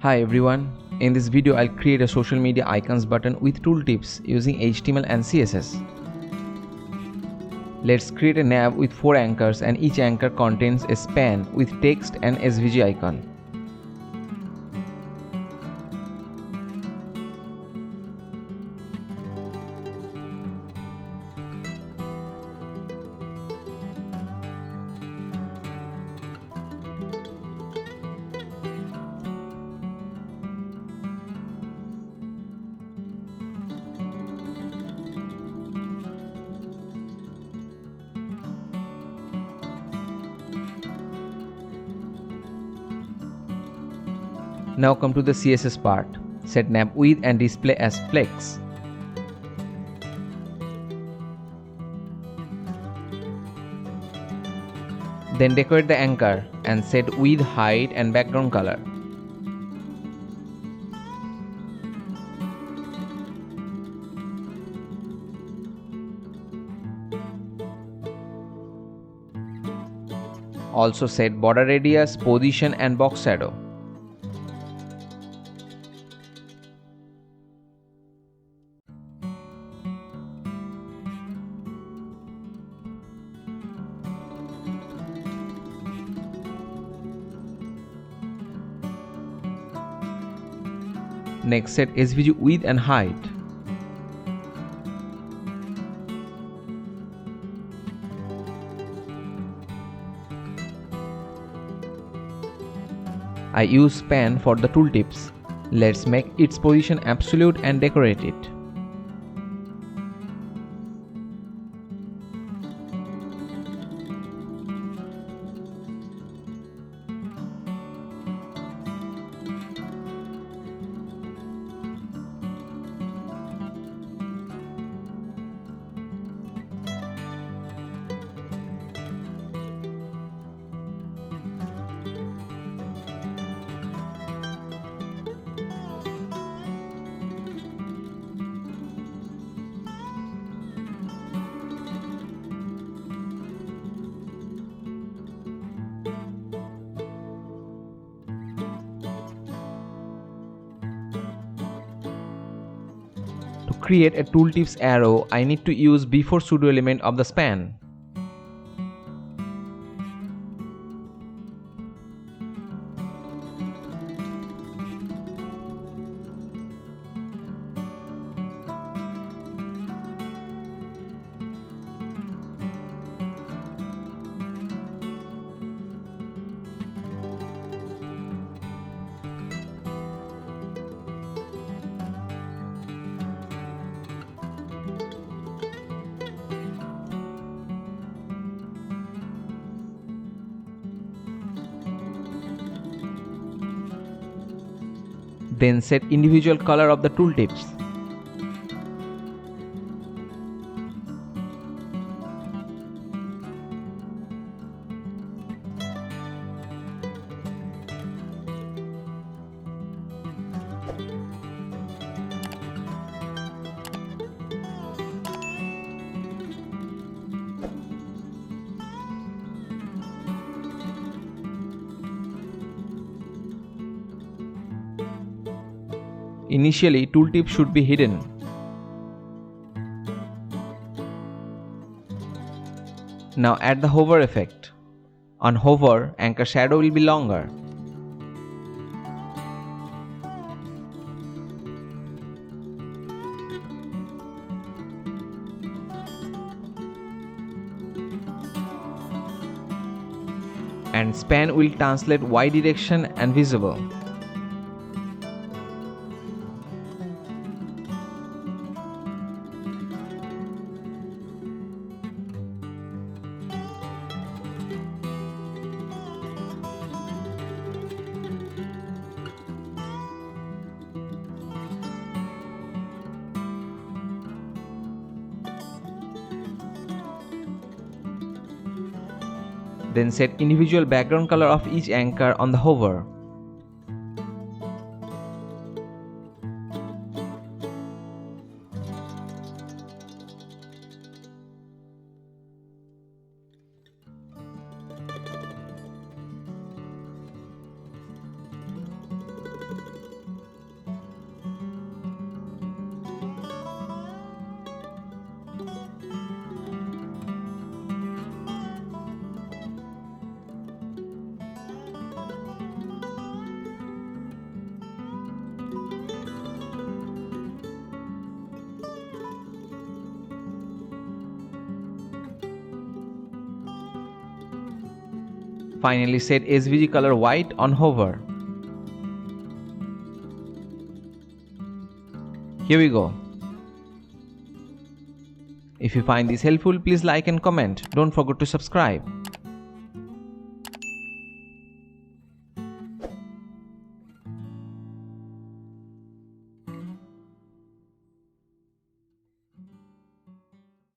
Hi everyone, in this video I'll create a social media icons button with tooltips using HTML and CSS. Let's create a nav with 4 anchors and each anchor contains a span with text and SVG icon. Now come to the CSS part. Set nav width and display as flex. Then decorate the anchor and set width, height and background color. Also set border radius, position and box shadow. Next set SVG width and height. I use span for the tooltips. Let's make its position absolute and decorate it. To create a tooltips arrow, I need to use before pseudo element of the span. Then set individual color of the tooltips. Initially, tooltip should be hidden. Now add the hover effect. On hover, anchor shadow will be longer. And span will translate Y direction and visible. Then set individual background color of each anchor on the hover. Finally, set SVG color white on hover. Here we go. If you find this helpful, please like and comment. Don't forget to subscribe.